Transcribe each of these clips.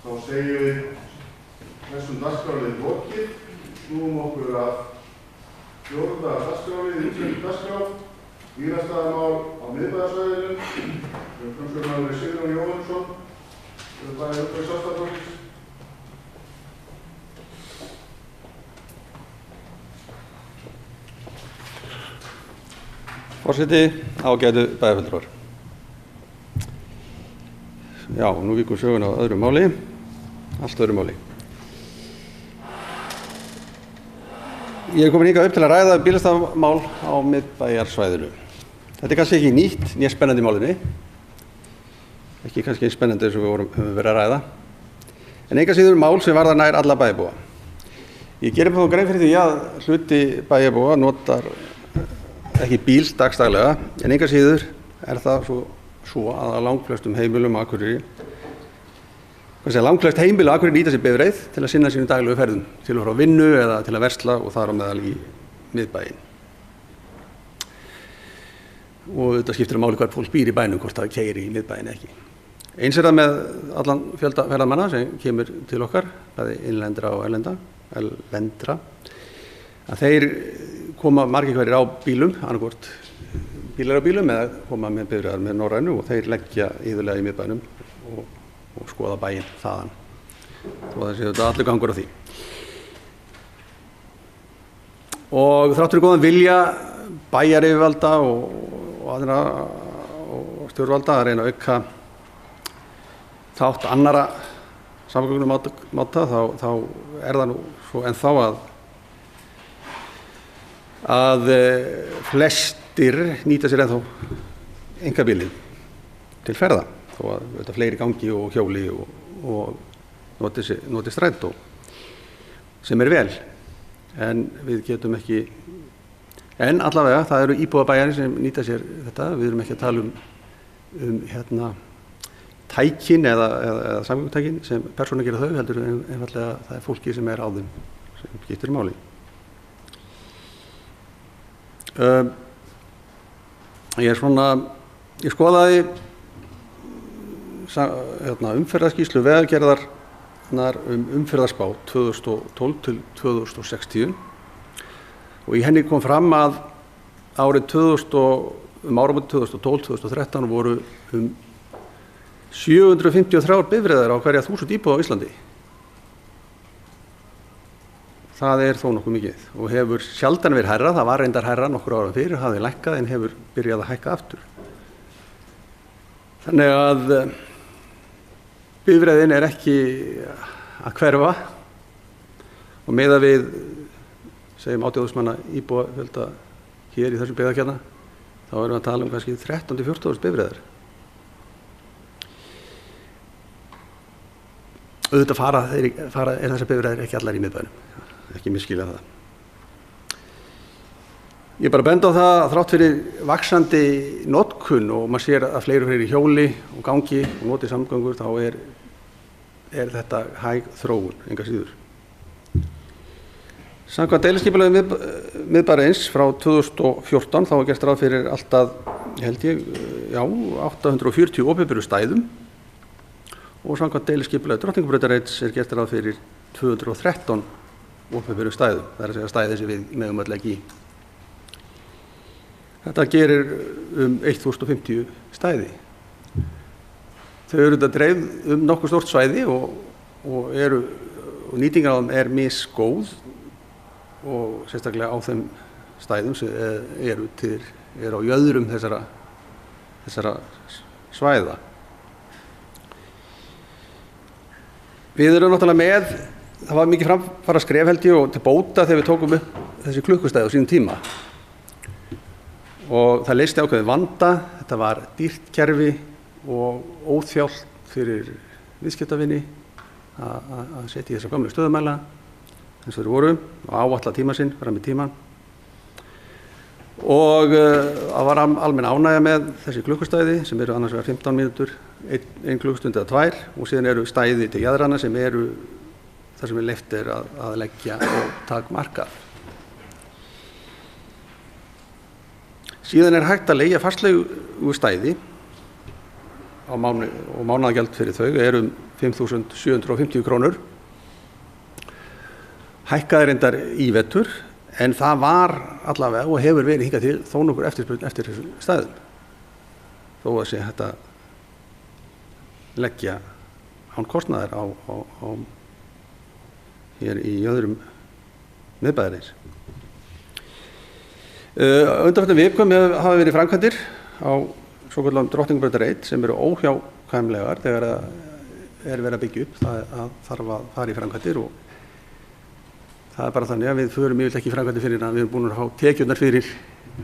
Þá segjum við þessum dagskrárlið lokið, snúum okkur að fjórða dagskrárlið, útsending dagskrá, bílastæðamál á miðbæjarsvæðinu, framsögumaður Sigurjón Jóhannsson, bæjar Sjálfstæðisflokksins. Forseti, ágætu bæjarfulltrúar. Já, nú víkur sögun á öðru máli, allt öðru máli. Ég komin hingað upp til að ræða bílastæðamál á miðbæjarsvæðinu. Þetta kannski ekki nýtt, né spennandi málinni. Ekki kannski eins spennandi eins og við höfum verið að ræða. En enga síður mál sem varðar nær alla bæjarbúa. Ég gerir þá grein fyrir því að hluti bæjarbúa notar ekki bíl dagsdaglega, en enga síður það svo að langflestum heimilum á Akureyri, langflest heimili á Akureyri nýta sér bifreið til að sinna sínum daglegu ferðum, til að fara á vinnu eða til að versla og þar á meðal í miðbæinn. Og þetta skiptir máli hvert fólk býr í bænum, hvort það keyrir í miðbæinn ekki. Eins það með allan fjölda ferðamanna sem kemur til okkar, bæði innlendra og erlendra, að þeir koma margir hverjir á bílum, annarkvort bílar á bílum eða koma með bifreiðar með Norrænu og þeir leggja iðulega í miðbænum og skoða bæinn þaðan. Og það sé þetta allur gangur á því. Og þrátt fyrir góðan vilja bæjaryfirvalda og stjórnvalda að reyna að auka þátt annarra samgöngumáta, þá það nú svo ennþá að flestir nýta sér ennþá einkabílinn til ferða, þó að þetta fleiri gangi og hjóli og noti strætó, sem vel. En við getum ekki, en allavega það eru íbúar bæjarins sem nýta sér þetta. Við erum ekki að tala um tækin eða samgöngutækin sem persóna gera þau, heldur einfaldlega það fólki sem á þeim sem skiptir máli. Ég skoðaði umferðarskýrslu Vegagerðarinnar umferðarspá 2012 til 2060 og í henni kom fram að áramótin 2012-2013 voru 753 bifreiðar á hverja 1000 íbúa á Íslandi. Það þó nokkuð mikið og hefur sjaldan verið hærra. Það var reyndar hærra nokkur ára fyrir, hafði lækkað en hefur byrjað að hækka aftur. Þannig að bifreiðin ekki að hverfa og miðað við, segjum 80.000 manna íbúa fjölda hér í þessum byggðarkjarna, þá erum við að tala kannski 13-14.000 bifreiðar. Auðvitað fara þessar bifreiðar ekki allar í miðbænum. Ekki misskilja það. Ég bara benda á það að þrátt fyrir vaxandi notkun og maður sér að fleiri hjóli og gangi og noti samgöngur, þá þetta hæg þróun, enga síður. Samkvæmt deiliskipulagi miðbæjarins frá 2014 þá gert ráð fyrir allt að, held ég, 840 opinberum stæðum og samkvæmt deiliskipulagi Drottningarbrautarins gert ráð fyrir 213 opinberum stæðum, það að segja stæði sem við megum öll ekki í. Þetta gerir 1050 stæði. Þau eru þetta dreifð nokkuð stórt svæði og nýtingin á þeim misgóð og sérstaklega á þeim stæðum sem eru á jöðrum þessara svæða. Við erum náttúrulega með, það var mikið framfara skref held ég og til bóta þegar við tókum upp þessi klukkustæði á sínum tíma. Og það leysti ákveðið vanda, þetta var dýrt kerfi og óþjált fyrir viðskiptavini að setja í þessa gömlu stöðumæla eins og þeir voru og áætla tíma sinn fram í tíman. Og það var almenn ánægja með þessi klukkustæði sem eru annars vegar 15 mínútur, 1 klukkustund eða 2 og síðan eru stæði til jaðrana sem eru þar sem leyft að leggja og takmarka. Síðan hægt að leigja fastleigu stæði á á mánu og mánaðagjald fyrir þau er 5.750 krónur. Hækkaði reyndar í vetur, en það var allavega og hefur verið hingað til þó nokkur eftirspurn eftir þessum stæðum. Þó að sé hægt að leggja án kostnaðar á hér í öðrum miðbæjarins. Undanfarnar vikum hafa verið framkvæmdir á svokölluðum Drottningarbrautar 1 sem eru óhjákvæmilegar þegar verið að byggja upp. Það þarf að fara í framkvæmdir og það bara þannig að við förum yfirleitt ekki í framkvæmdir fyrir að við erum búin að fá tekjurnar fyrir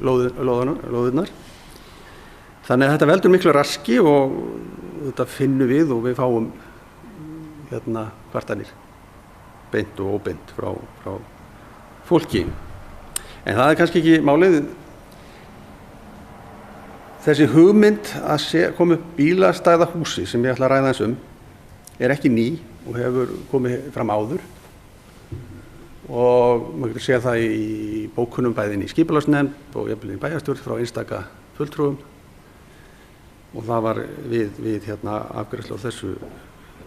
lóðirnar. Þannig að þetta veldur miklu raski og þetta finnum við og við fáum kvartanir beint og óbeint frá fólki. En það kannski ekki málið. Þessi hugmynd að koma upp bílastæðahúsi sem ég ætla að ræða aðeins er ekki ný og hefur komið fram áður. Og maður getur séð það í bókunum bæðin í skipulagsnefnd og jafnvel í bæjarstjórn frá einstaka fulltrúum. Og það var við afgreiðslu á þessu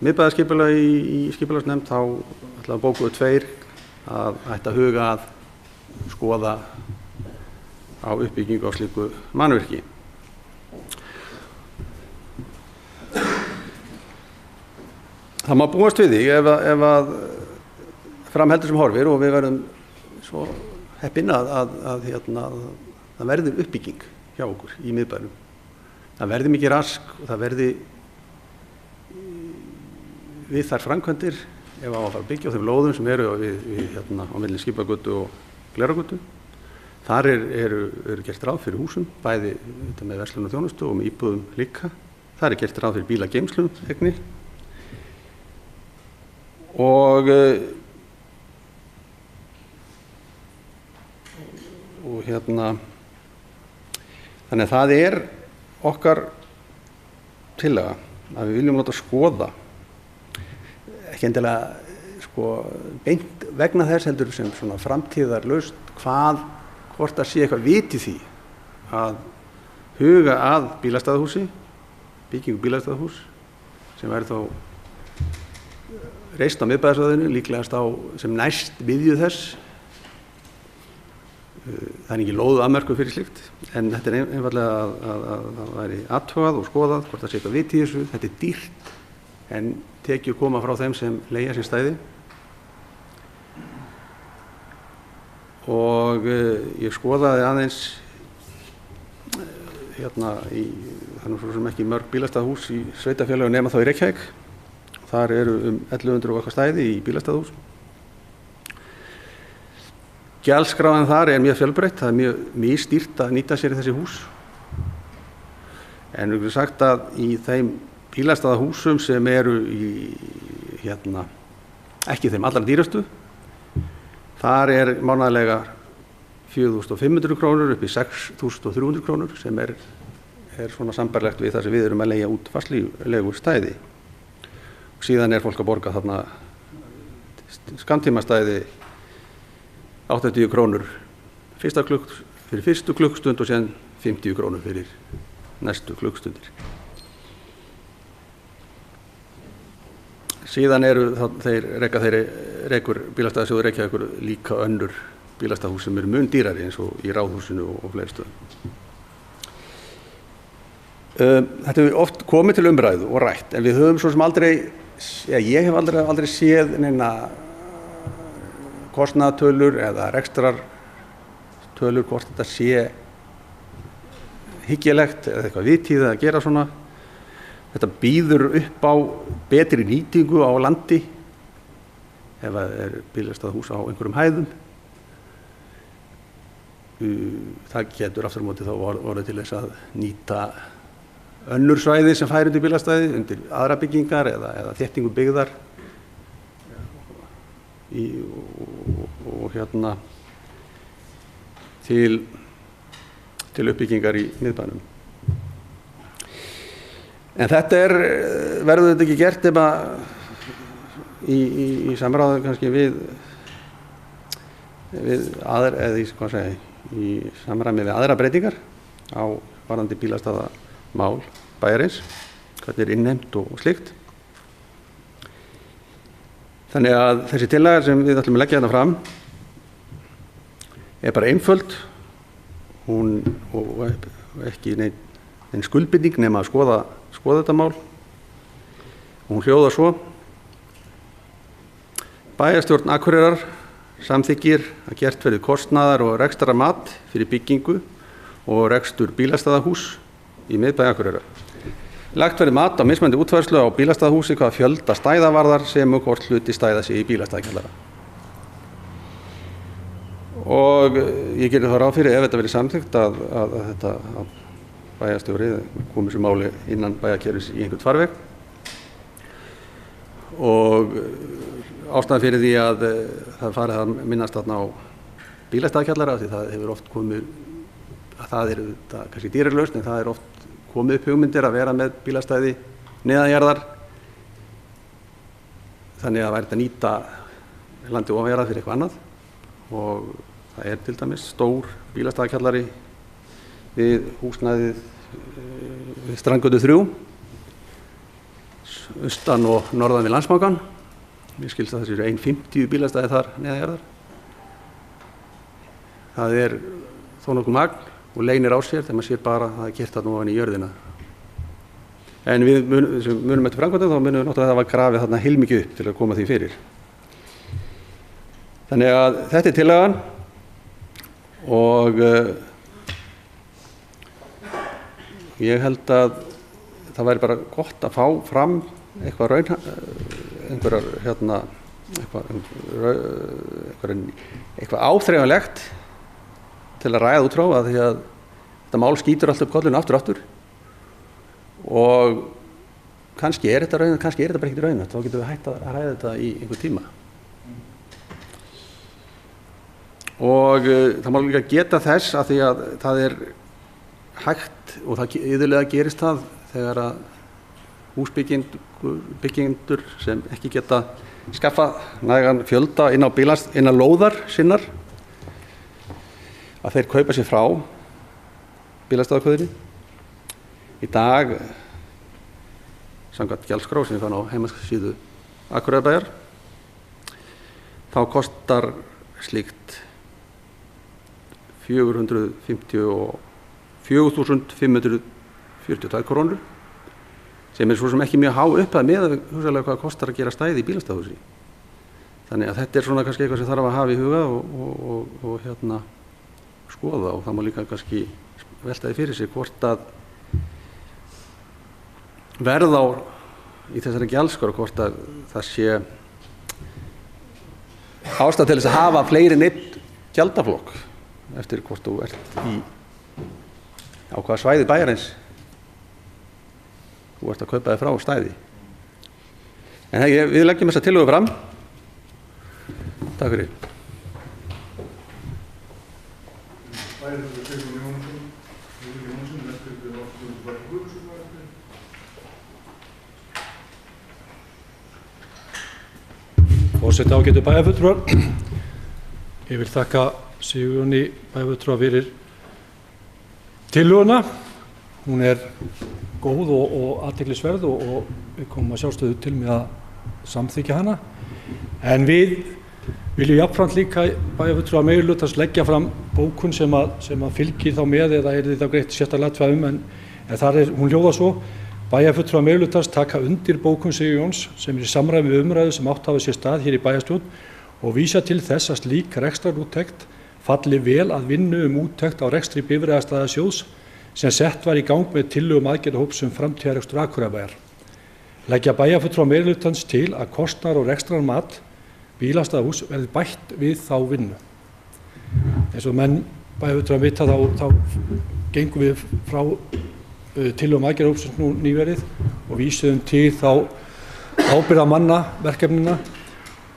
miðbæjarskipulagi í skipulagsnefnd, þá ætlaði bókuðu 2 að ætti að huga að skoða á uppbyggingu á slíku mannvirki. Það má búast við því ef að framheldur sem horfir og við verðum svo heppin að það verði uppbygging hjá okkur í miðbænum. Það verði mikið rask og það verði við þær framkvæmdir ef á að fara að byggja á þeim lóðum sem eru á milli Skipagötu og Glerárgötu. Þar eru gert ráð fyrir húsum, bæði með verslun og þjónustu og með íbúðum líka. Þar gert ráð fyrir bílageymslum einnig. Og þannig að það okkar tillaga að við viljum láta skoða ekki endilega beint vegna þess heldur sem svona framtíðarlaust hvort það sé eitthvað viti því að huga að bílastæðahúsi, byggingu bílastæðahús sem væri þá reist á miðbæjarsvæðinu, líklegast sem næst miðju þess. Það ekki lóðu afmörkun fyrir slíkt, en þetta einfaldlega að það væri athugað og skoðað hvort það sé eitthvað viti í þessu. Þetta dýrt, en tekjur koma frá þeim sem leigja sér stæði. Og ég skoðaði aðeins það er svo sem ekki mörg bílastæðahús í sveitarfélögum nema þá í Reykjavík. Þar eru 1100 og eitthvað stæði í bílastæðahús. Gjaldskráin þar mjög fjölbreytt, það mjög misdýrt að nýta sér í þessi hús. En við getum sagt að í þeim bílastæðahúsum sem eru ekki þeim allra dýrastu, þar mánaðarlega 4.500 krónur upp í 6.300 krónur sem er svona sambærilegt við það sem við erum að leigja út fastlegu stæði. Og síðan fólk að borga þarna skammtímastæði 80 krónur fyrir fyrstu klukkstund og síðan 50 krónur fyrir næstu klukkstundir. Síðan rekur bílastæðasjóður Reykjavíkur líka önnur bílastæðahús sem eru mun dýrari eins og í Ráðhúsinu og fleiri stöðum. Þetta hefur oft komið til umræðu og rætt, en við höfum svo sem ég hef aldrei séð neina kostnaðartölur eða rekstrartölur hvort þetta sé hyggilegt eða eitthvað vitíð að gera svona. Þetta býður upp á betri nýtingu á landi ef það bílastæðahús á einhverjum hæðum. Það getur aftur á móti þá orðið til þess að nýta önnur svæði sem færi undir bílastæði, undir aðra byggingar eða þéttingu byggðar og til uppbyggingar í miðbænum. En þetta verður þetta ekki gert ef í samráði kannski við aðra, eða í samræmi við aðra breytingar á varðandi bílastæðamál bæjarins. hvernig innheimt og slíkt. Þannig að þessi tillaga sem við ætlum að leggja hérna fram bara einföld, hún og ekki nein skuldbinding nema að skoða þetta mál. Og hún hljóðar svo: Bæjarstjórn Akureyrar samþykkir að gert verði kostnaðar- og rekstrarmat fyrir byggingu og rekstur bílastæðahús í miðbæ Akureyrar. Lagt verði mat á mismunandi útfærslu á bílastæðahúsi hvaða fjölda stæða varðar sem og hvort hluti stæða sig í bílastæðakjallara. Og ég geri þá ráð fyrir ef þetta verði samþykkt að bæjarstjóri komi þessu máli innan bæjarkerfis í einhvern farveg. Og ástæðan fyrir því að það farið að minnast þarna á bílastæðakjallara, því það hefur oft komið, að það kannski dýrari lausn, en það oft komið upp hugmyndir að vera með bílastæði neðanjarðar, þannig að væri þetta nýta landi ofanjarðar fyrir eitthvað annað. Og það til dæmis stór bílastæðakjallari við húsnæðið við Strandgötu 3, austan og norðan við Landsbankann. Mér skilst að það séu 150 bílastæði þar neðanjarðar. Það þó nokkuð magn og leynir á sér þegar maður sér bara að það gert þarna ofan í jörðina. En við munum eftir framkvæmdum, þá munum við náttúrulega að það var grafið þarna heilmikið upp til að koma því fyrir. Þannig að þetta tillagan og ég held að það væri bara gott að fá fram eitthvað áþreifanlegt til að ræða út frá, að því að þetta mál skýtur alltaf upp kollinu aftur og kannski þetta raun, kannski þetta bara ekkert raun, þá getum við hægt að ræða þetta í einhver tíma. Og það má líka geta þess að því að það hægt, og það iðulega gerist það þegar að húsbyggendur sem ekki geta skaffa nægan fjölda inn á lóðar sinnar, að þeir kaupa sér frá bílastæðakvöðinni. Í dag, samkvæmt gjaldskrá sem ég fann á heimasíðu Akureyrarbæjar, þá kostar slíkt 454.542 krónur, sem svo sem ekki mjög há upphæð með hugsanlega hvað kostar að gera stæði í bílastæðahúsi. Þannig að þetta svona kannski eitthvað sem þarf að hafa í huga og skoða, og það má líka kannski veltaði fyrir sig hvort að verð á í þessari gjaldskrá, hvort að það sé ástæða til þess að hafa fleiri en einn gjaldaflokk eftir hvort þú á hvaða svæði bæjarins þú ert að kaupa þig frá stæði. En við leggjum þessa tillögu fram. Takk fyrir. Forseti, ágætu bæjarfulltrúar. Ég vil þakka Sigurjóni bæjarfulltrúa fyrir tillöguna. Hún góð og athyglisverð og við komum að sjálfsögðu til með að samþykkja hana. En við viljum jafnframt líka bæjarfulltrúa meirihlutans leggja fram bókun sem að fylgir þá með, eða yrði þá greitt sérstaklega atkvæði en þar hún hljóðar svo: Bæjarfulltrúar meirihlutans taka undir bókun Sigurjóns sem í samræmi við umræðu sem átt hafa sér stað hér í bæjarstjórn og vísa til þess að slík rekstrarúttekt falli vel að vinnu úttekt á rekstri Bifreiðastæðasjóðs sem sett var í gang með tillögum aðgerðahóps framtíðarrekstur Akureyrarbæjar. Leggja bæjarfulltrúar meirihlutans til að kostnaðar- og rekstrarmat bílastæðahús verði bætt við þá vinnu. Eins og menn bæjarfulltrúar vita þá gengum við frá tillögum aðgerðahópsins nú nýverið og vísuðum til þá ábyrgðarmanna verkefnina,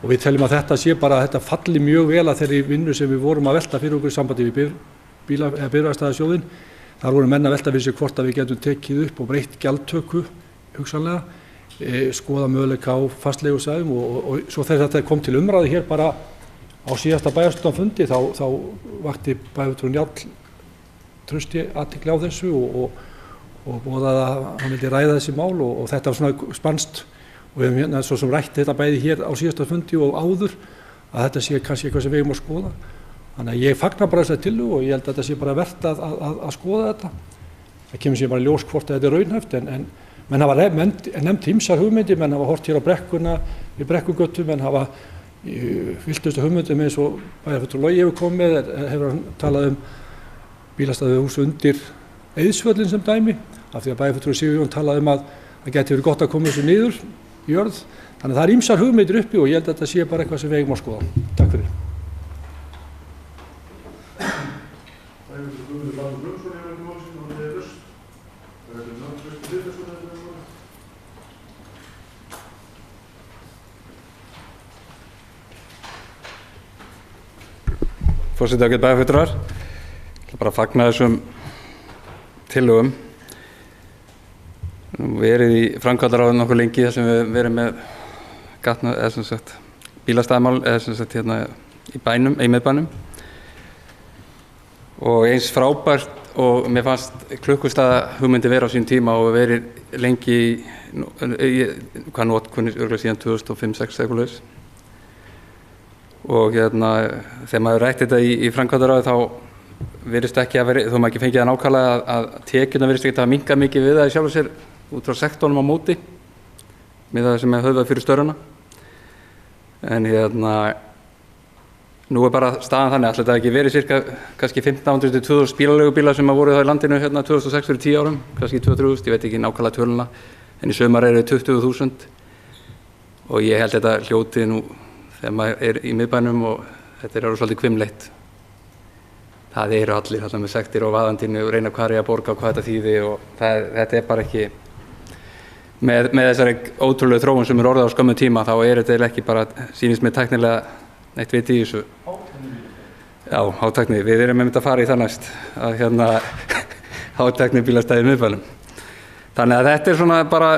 og við teljum að þetta sé bara að þetta falli mjög vel að þeirri vinnu sem við vorum að velta fyrir okkur í sambandi við Bifreiðastæðasjóðinn. Þar voru menn að velta fyrir sig hvort að við getum tekið upp og breytt gjaldtöku hugsanlega, skoða möguleika á fastleigusvæðum og svo þegar þetta kom til umræðu hér bara á síðasta bæjarstjórnarfundi þá vakti bæjarfulltrúinn Njáll Trausti athygli á þessu og og boðaði að hann vildi ræða þessi mál og þetta var svona spannst og við hefum hérna svo sem rætt þetta bæði hér á síðasta fundi og áður að þetta sé kannski eitthvað sem við eigum að skoða. Þannig að ég fagna bara þessari tillögu og ég held að þetta sé bara vert að skoða þetta. Það kemur sér bara ljós hvort þetta er raunhæft en menn hafa nefnt ýmsar hugmyndir, menn hafa hort hér á brekkuna, við Brekkugötu, menn hafa viltustu hugmyndum eins og bæjarfulltrúi Logi hefur komið, hefur hann talað bílastæðahús undir Eiðsvöllin sem dæmi, af því að bæjarfulltrúi Sigurjón talaði að það geti verið gott að koma þessu niður í jörð. Þannig að það er ýmsar hugmyndir uppi og ég held að þetta sé bara eitthvað sem við eigum að skoða. Takk fyrir. Forseti ágætu bæjarfulltrúar, ég ætla bara að fagna þessum tillögum. Verið í framkvæmdaráði nokkuð lengi þar sem við verið með bílastæðamál hérna í bænum, í miðbænum. Og eins frábært og mér fannst klukkustaða hugmyndi vera á sín tíma og verið lengi hvað notkunni örugglega síðan 2005-06 eitthvað laus. Og hérna þegar maður rætti þetta í framkvæmdaráði þá virðist ekki að vera, þó maður ekki fengið það nákvæmlega að tekjurnar virðist ekki að minnka mikið við það í sjálfu sér út frá sektornum á móti með það sem er höfðað fyrir störuna. En hérna nú er bara staðan þannig, ætli þetta ekki verið cirka kannski 1500-2000 bílaleigubílar sem voru það í landinu hérna 2006 fyrir 10 árum, kannski 2000, ég veit ekki nákvæmlega töluna, en í sumar eru 20.000 og ég held þetta hljótið nú þegar maður er í miðbænum og þetta er svolítið hvimleitt. Það eru allir þarna með sektir og vaðandinu og reyna hvað er að borga og hvað þetta þýði og þetta er bara ekki, með þessari ótrúlegu þróun sem er orðið á skömmu tíma þá er þetta ekki bara, sýnist mér tæknilega neitt viti í þessu. Já, hátækni, við erum að fara í það næst, að hérna hátækni bílastæði í miðbænum. Þannig að þetta er svona bara,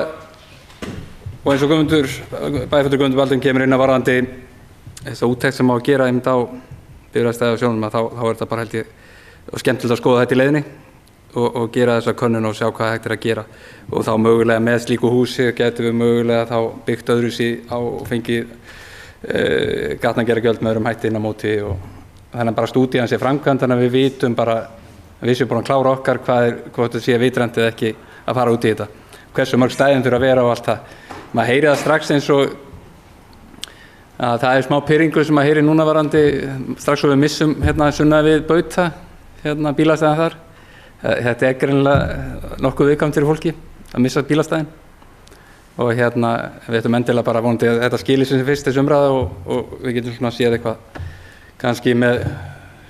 og eins og bæjarfulltrúi Guðmundur Baldvin kemur inn að varðandi þessa úttekt sem á að gera einmitt á bifreiðastæði og sjónum, þá er þetta bara held ég og skemmtilegt að skoða þetta í leiðinni og gera þessa könnun og sjá hvað hægt er að gera og þá mögulega með slíku húsi getum við mögulega þá byggt öðruvísi á og fengið gatnagerðargjöld með öðrum hætti inn á móti og þannig að bara stúdían sé framkvæmd þannig að við vitum bara að við séum búin að klára okkar hvort þetta sé vitrænt eða ekki að fara út í þetta, hversu mörg stæðin þurfa að vera og allt það. Maður heyri það strax eins og að það er smá pirringur sem maður heyri núna varandi strax og við missum hérna sunna við Bauta, hérna bílastæðan þar. Þetta er greinilega nokkuð viðkvæmt fyrir fólki að missa bílastæðin og hérna við ætlum endilega bara vonandi að þetta skilir sem fyrst þessu umræða og við getum svona séð eitthvað kannski með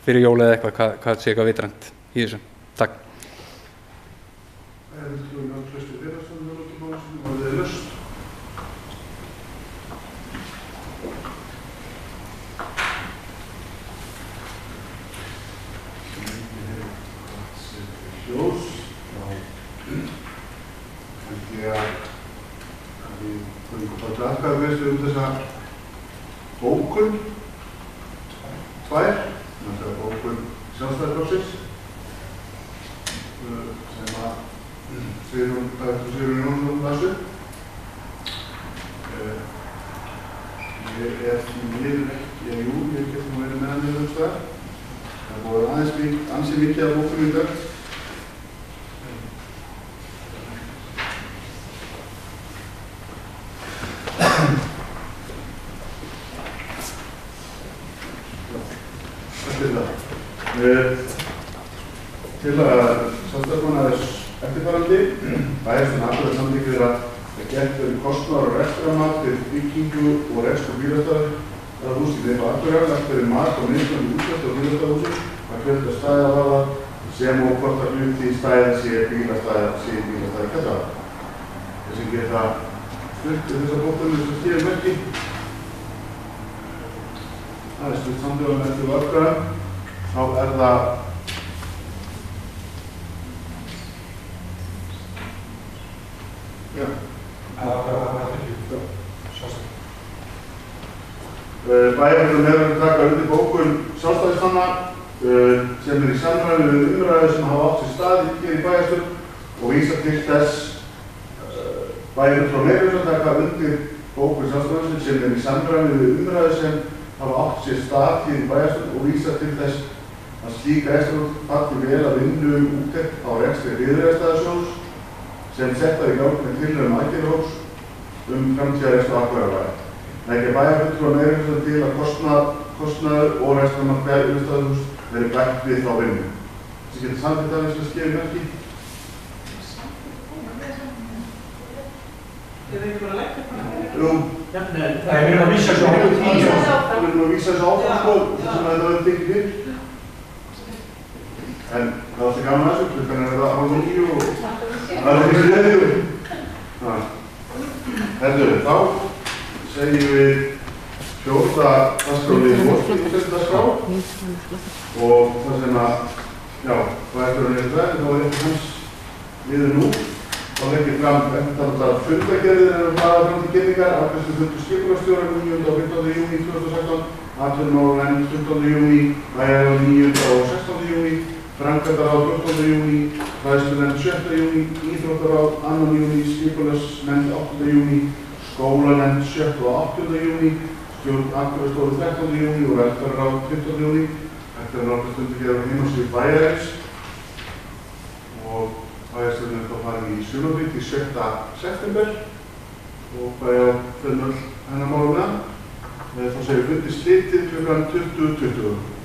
fyrir jól eða eitthvað hvað sé eitthvað vitrænt í þessu. Takk. Atkvæðagreiðslu þessa bókun tvær, þetta er bókun Sjálfstæðisflokksins sem að Sigurjón Jónsson las upp. Ég er því miður ekki, ég get nú verið með hann í þessum stað. Það búið ansi mikið af bókunum í dag. Til að samstarfsmanna þess eftirfarandi bæjarstjórn Akureyrar samþykkir að gert verði kostnaðar og rekstrarmat fyrir byggingu og rekstur bílastæðahúss í miðbæ Akureyrar, lagt verði mat á mismunandi útgjöld á bílastæðahúsum að fjölda stæða varða sem og hvort að hluti stæða sé bílastæði kjallaraða. Þessi geta stutt þessa bókun sem hér er merki. Það er stutt samtöfum eftir Akureyrar. Þá er það bæjarfulltrúar meðal taka undir bókun Sjálfstæðismanna sem er í samræmi við umræður sem hafa átt sér stað hér í bæjarstjórn og vísa til þess bæjarinn frá meirihluta að taka undir bókun sjálfstæðismannsins sem í samræmi við umræðu sem hafa átt sér stað hér í bæjarstjórn og vísa til þess að slík rekstrarúttekt falli vel að vinnu úttekt á rekstri Viðreisnarsjóðs sem setta í gang með tillögum aðgerðahóps framtíðarrekstur Akureyrarbæjar. Leggja bæjarfulltrúar meirihluta til að kostnaður og rekstrarmat Viðreisnarsjóðs verði bætt við þá vinnu. Þessi getur samþykkt að þessu skefið merki. Ég veit ekki bara að leggja það. Jú. Það er að vísa þessu áfram. Það er að vísa þessu áfram sko, þess að þetta verður tekið fyrir. En það var alltaf gaman að þessu, klukkan þetta á 9 og það er ekki sliðið. Herðu, þá segjum við 4. dagskrárlið í dagskrá og það sem að, já, hvað eftir að nefna það, þá er þetta hans liður nú. Þá leggjum fram fundagerðir en við fara fram til kynningar, afgreiðslu fundur skipulagsstjóra 9. og 15. júní 2016, atvinnumálanefnd 15. júní, bæjarráð 9. og 16. júní, framkvæmdaráð 14. júní, fræðslunefnd 7. júní, íþróttaráð 2. júní, skipulagsnefnd 8. júní, skólanefnd 7. og 8. júní, stjórn Akureyrarstofu 13. júní og velferðarráð 15. júní. Þetta er nokkrar fundagerðir á heimasíðu bæjarins og bæjarstjórnin er þá farin í sumarfrí til 6. september og bæjar fyrir hennar málum með. Þá segir fundi slitið klukkan 20:20.